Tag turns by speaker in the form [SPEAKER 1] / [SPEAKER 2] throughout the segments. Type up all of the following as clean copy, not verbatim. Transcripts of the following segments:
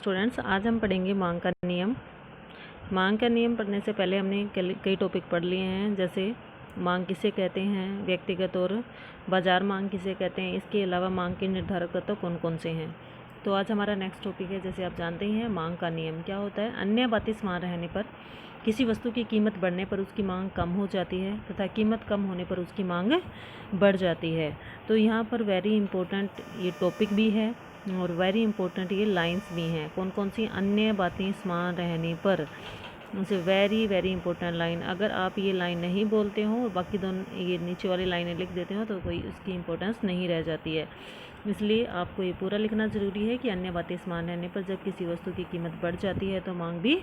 [SPEAKER 1] Students, आज हम पढ़ेंगे मांग का नियम। मांग का नियम पढ़ने से पहले हमने कई टॉपिक पढ़ लिए हैं, जैसे मांग किसे कहते हैं, व्यक्तिगत और बाजार मांग किसे कहते हैं। इसके अलावा मांग के निर्धारक तत्व कौन कौन से हैं। तो आज हमारा नेक्स्ट टॉपिक है, जैसे आप जानते हैं, मांग का नियम क्या होता है। अन्य बातें समान रहने पर किसी वस्तु की कीमत बढ़ने पर उसकी मांग कम हो जाती है तथा कीमत कम होने पर उसकी मांग बढ़ जाती है। तो यहाँ पर वेरी इंपॉर्टेंट ये टॉपिक भी है और वेरी इंपॉर्टेंट ये लाइंस भी हैं। कौन कौन सी अन्य बातें समान रहने पर, उनसे वेरी वेरी इंपॉर्टेंट लाइन। अगर आप ये लाइन नहीं बोलते हो और बाकी दोनों ये नीचे वाली लाइनें लिख देते हो तो कोई उसकी इंपॉर्टेंस नहीं रह जाती है। इसलिए आपको ये पूरा लिखना ज़रूरी है कि अन्य बातें समान रहने पर जब किसी वस्तु की कीमत बढ़ जाती है तो मांग भी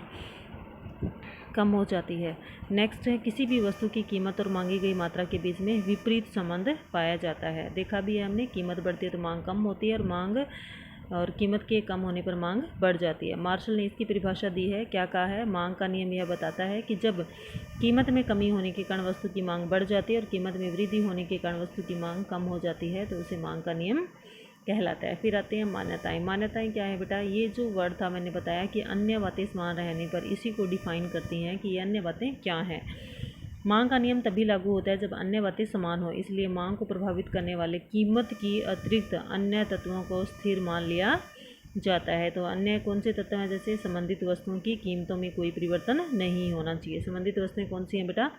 [SPEAKER 1] कम हो जाती है। नेक्स्ट है, किसी भी वस्तु की कीमत और मांगी गई मात्रा के बीच में विपरीत संबंध पाया जाता है। देखा भी है हमने, कीमत बढ़ती है तो मांग कम होती है और कीमत के कम होने पर मांग बढ़ जाती है। मार्शल ने इसकी परिभाषा दी है, क्या कहा है। मांग का नियम यह बताता है कि जब कीमत में कमी होने के कारण वस्तु की मांग बढ़ जाती है और कीमत में वृद्धि होने के कारण वस्तु की मांग कम हो जाती है तो उसे मांग का नियम कहलाता है। फिर आते हैं मान्यताएं। मान्यताएं क्या है बेटा, ये जो वर्ड था मैंने बताया कि अन्य बातें समान रहने पर, इसी को डिफाइन करती हैं कि ये अन्य बातें क्या हैं। मांग का नियम तभी लागू होता है जब अन्य बातें समान हो, इसलिए मांग को प्रभावित करने वाले कीमत की अतिरिक्त अन्य तत्वों को स्थिर मान लिया जाता है। तो अन्य कौन से तत्व हैं, जैसे संबंधित वस्तुओं की कीमतों में कोई परिवर्तन नहीं होना चाहिए। संबंधित वस्तुएं कौन सी हैं बेटा,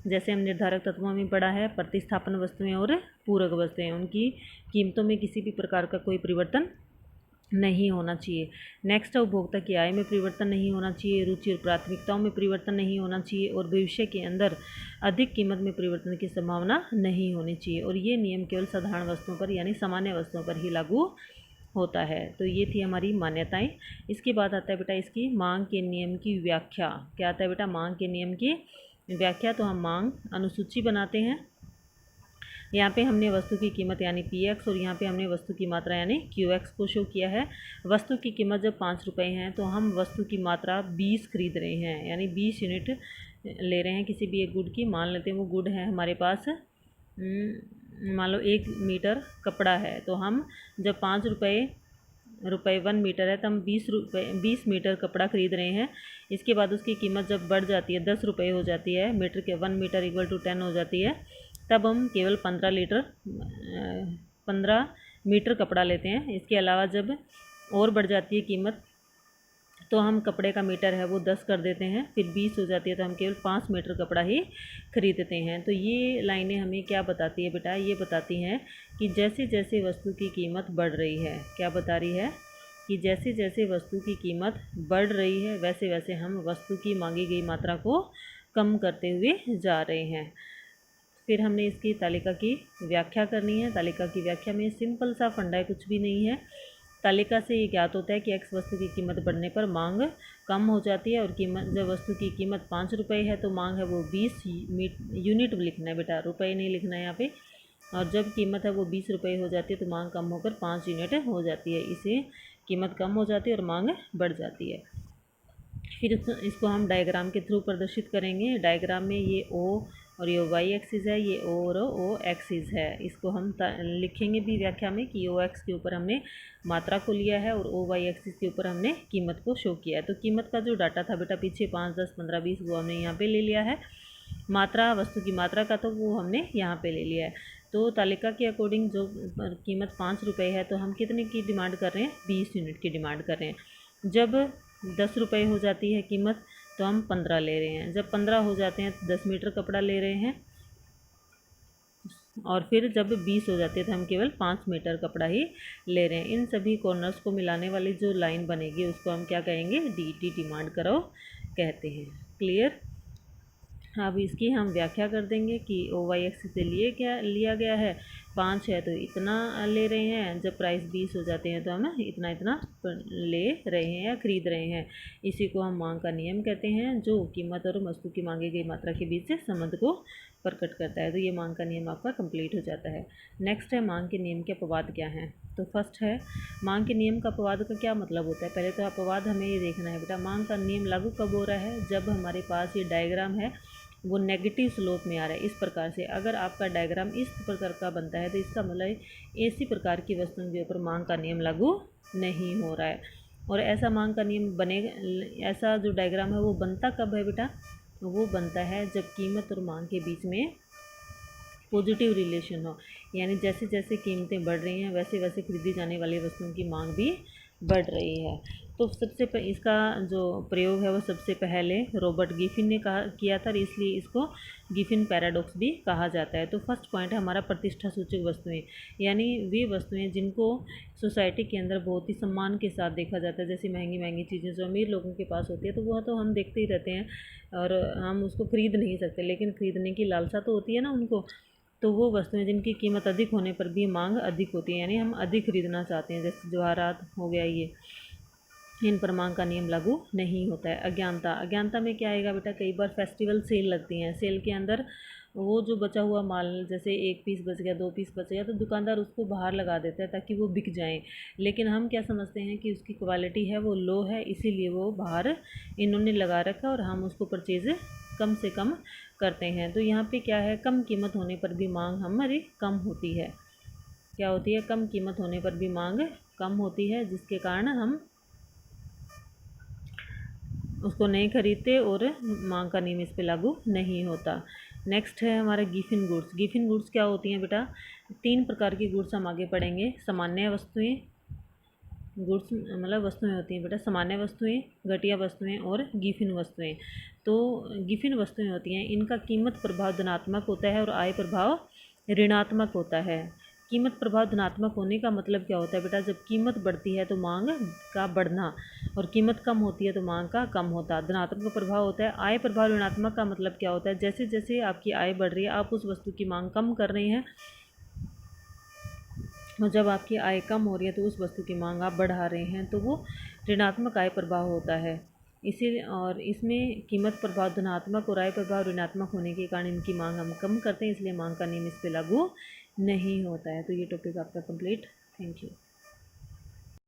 [SPEAKER 1] जैसे हम निर्धारक तत्वों में पढ़ा है, प्रतिस्थापन वस्तुएं और पूरक वस्तुएं, उनकी कीमतों में किसी भी प्रकार का कोई परिवर्तन नहीं होना चाहिए। नेक्स्ट है, उपभोक्ता की आय में परिवर्तन नहीं होना चाहिए, रुचि और प्राथमिकताओं में परिवर्तन नहीं होना चाहिए और भविष्य के अंदर अधिक कीमत में परिवर्तन की संभावना नहीं होनी चाहिए। और ये नियम केवल साधारण वस्तुओं पर यानी सामान्य वस्तुओं पर ही लागू होता है। तो ये थी हमारी मान्यताएं। इसके बाद आता है बेटा इसकी मांग के नियम की व्याख्या। क्या आता है बेटा, मांग के नियम की व्याख्या। तो हम मांग अनुसूची बनाते हैं। यहाँ पे हमने वस्तु की कीमत यानी PX और यहाँ पे हमने वस्तु की मात्रा यानी QX को शो किया है। वस्तु की कीमत जब 5 रुपये है तो हम वस्तु की मात्रा 20 खरीद रहे हैं, यानी 20 यूनिट ले रहे हैं किसी भी एक गुड की। मान लेते हैं वो गुड है हमारे पास, मान लो 1 मीटर कपड़ा है, तो हम जब 5 रुपये 1 मीटर है तो हम 20 मीटर कपड़ा खरीद रहे हैं। इसके बाद उसकी कीमत जब बढ़ जाती है 10 रुपये हो जाती है, मीटर के 1 मीटर इक्वल टू 10 हो जाती है, तब हम केवल 15 मीटर कपड़ा लेते हैं। इसके अलावा जब और बढ़ जाती है कीमत तो हम कपड़े का मीटर है वो 10 कर देते हैं, फिर 20 हो जाती है तो हम केवल 5 मीटर कपड़ा ही खरीदते हैं। तो ये लाइनें हमें क्या बताती है बेटा, ये बताती हैं कि जैसे जैसे वस्तु की कीमत बढ़ रही है, क्या बता रही है कि जैसे जैसे वस्तु की कीमत बढ़ रही है वैसे वैसे हम वस्तु की मांगी गई मात्रा को कम करते हुए जा रहे हैं। फिर हमने इसकी तालिका की व्याख्या करनी है। तालिका की व्याख्या में सिंपल सा फंडा है, कुछ भी नहीं है। तालिका से ये ज्ञात होता है कि X वस्तु की कीमत बढ़ने पर मांग कम हो जाती है और कीमत जब वस्तु की कीमत 5 रुपये है तो मांग है वो 20 यूनिट लिखना है बेटा, रुपये नहीं लिखना है यहाँ पे। और जब कीमत है वो 20 रुपये हो जाती है तो मांग कम होकर 5 यूनिट हो जाती है। इसे कीमत कम हो जाती है और मांग बढ़ जाती है। फिर इसको हम डायग्राम के थ्रू प्रदर्शित करेंगे। डायग्राम में ये O और ये Y एक्सिस है, ये O और O एक्सिस है। इसको हम लिखेंगे भी व्याख्या में कि OX के ऊपर हमने मात्रा को लिया है और OY एक्सिस के ऊपर हमने कीमत को शो किया है। तो कीमत का जो डाटा था बेटा पीछे 5, 10, 15, 20 वो हमने यहाँ पे ले लिया है। मात्रा, वस्तु की मात्रा का तो वो हमने यहाँ पे ले लिया है। तो तालिका के अकॉर्डिंग जो कीमत 5 रुपये है तो हम कितने की डिमांड कर रहे हैं, 20 यूनिट की डिमांड कर रहे हैं। जब 10 रुपये हो जाती है कीमत तो हम 15 ले रहे हैं। जब 15 हो जाते हैं तो 10 मीटर कपड़ा ले रहे हैं और फिर जब 20 हो जाती है तो हम केवल 5 मीटर कपड़ा ही ले रहे हैं। इन सभी कॉर्नर्स को मिलाने वाली जो लाइन बनेगी उसको हम क्या कहेंगे, DT डिमांड करो कहते हैं। क्लियर। अब इसकी हम व्याख्या कर देंगे कि OY एक्सिस से लिया गया है, 5 है तो इतना ले रहे हैं, जब प्राइस 20 हो जाते हैं तो हम इतना इतना ले रहे हैं या खरीद रहे हैं। इसी को हम मांग का नियम कहते हैं, जो कीमत और वस्तु की मांगी गई मात्रा के बीच से संबंध को प्रकट करता है। तो ये मांग का नियम आपका कंप्लीट हो जाता है। नेक्स्ट है मांग के नियम के अपवाद क्या हैं। तो फर्स्ट है, मांग के नियम का अपवाद का क्या मतलब होता है। पहले तो अपवाद हमें ये देखना है बेटा, मांग का नियम लागू कब हो रहा है, जब हमारे पास ये डायग्राम है वो नेगेटिव स्लोप में आ रहा है। इस प्रकार से अगर आपका डायग्राम इस प्रकार का बनता है तो इसका मतलब ऐसी प्रकार की वस्तुओं के ऊपर मांग का नियम लागू नहीं हो रहा है। और ऐसा मांग का नियम बनेगा, ऐसा जो डायग्राम है वो बनता कब है बेटा? वो बनता है जब कीमत और मांग के बीच में पॉजिटिव रिलेशन हो, यानी जैसे जैसे कीमतें बढ़ रही हैं वैसे वैसे खरीदी जाने वाली वस्तुओं की मांग भी बढ़ रही है। तो इसका जो प्रयोग है वो सबसे पहले रॉबर्ट गिफिन ने किया था, और इसलिए इसको गिफिन पैराडॉक्स भी कहा जाता है। तो फर्स्ट पॉइंट है हमारा प्रतिष्ठा सूचक वस्तुएं, यानी वे वस्तुएं जिनको सोसाइटी के अंदर बहुत ही सम्मान के साथ देखा जाता है, जैसी महंगी महंगी चीज़ें जो अमीर लोगों के पास होती है तो वह तो हम देखते ही रहते हैं और हम उसको खरीद नहीं सकते, लेकिन खरीदने की लालसा तो होती है ना उनको। तो वो वस्तुएं जिनकी कीमत अधिक होने पर भी मांग अधिक होती है, यानी हम अधिक खरीदना चाहते हैं, जैसे जवाहरात हो गया, ये इन पर मांग का नियम लागू नहीं होता है। अज्ञानता में क्या आएगा बेटा? कई बार फेस्टिवल सेल लगती हैं, सेल के अंदर वो जो बचा हुआ माल, जैसे 1 पीस बच गया, 2 पीस बच गया, तो दुकानदार उसको बाहर लगा देता है ताकि वो बिक जाए, लेकिन हम क्या समझते हैं कि उसकी क्वालिटी है वो लो है, इसीलिए वो बाहर इन्होंने लगा रखा और हम उसको परचेज़ कम से कम करते हैं। तो यहाँ पे क्या है, कम कीमत होने पर भी मांग हमारी कम होती है। क्या होती है? कम कीमत होने पर भी मांग कम होती है, जिसके कारण हम उसको नहीं खरीदते और मांग का नियम इस पे लागू नहीं होता। नेक्स्ट है हमारा गिफिन गुड्स। गिफिन गुड्स क्या होती हैं बेटा? 3 प्रकार की गुड्स हम आगे पढ़ेंगे। सामान्य वस्तुएं, गुड्स मतलब वस्तुएं होती हैं बेटा, सामान्य वस्तुएं, घटिया वस्तुएं और गिफिन वस्तुएं। तो गिफिन वस्तुएं होती हैं, इनका कीमत प्रभाव धनात्मक होता है और आय प्रभाव ऋणात्मक होता है। कीमत प्रभाव धनात्मक होने का मतलब क्या होता है बेटा? जब कीमत बढ़ती है तो मांग का बढ़ना, और कीमत कम होती है तो मांग का कम होता। धनात्मक प्रभाव होता है। आय प्रभाव ऋणात्मक का मतलब क्या होता है? जैसे जैसे आपकी आय बढ़ रही है आप उस वस्तु की मांग कम कर रहे हैं, और जब आपकी आय कम हो रही है तो उस वस्तु की मांग आप बढ़ा रहे हैं, तो वो ऋणात्मक आय प्रभाव होता है। इसी और इसमें कीमत प्रभाव धनात्मक और आय प्रभाव ऋणात्मक होने के कारण इनकी मांग हम कम करते हैं, इसलिए मांग का नियम इस पर लागू नहीं होता है। तो ये टॉपिक आपका कंप्लीट। Thank you.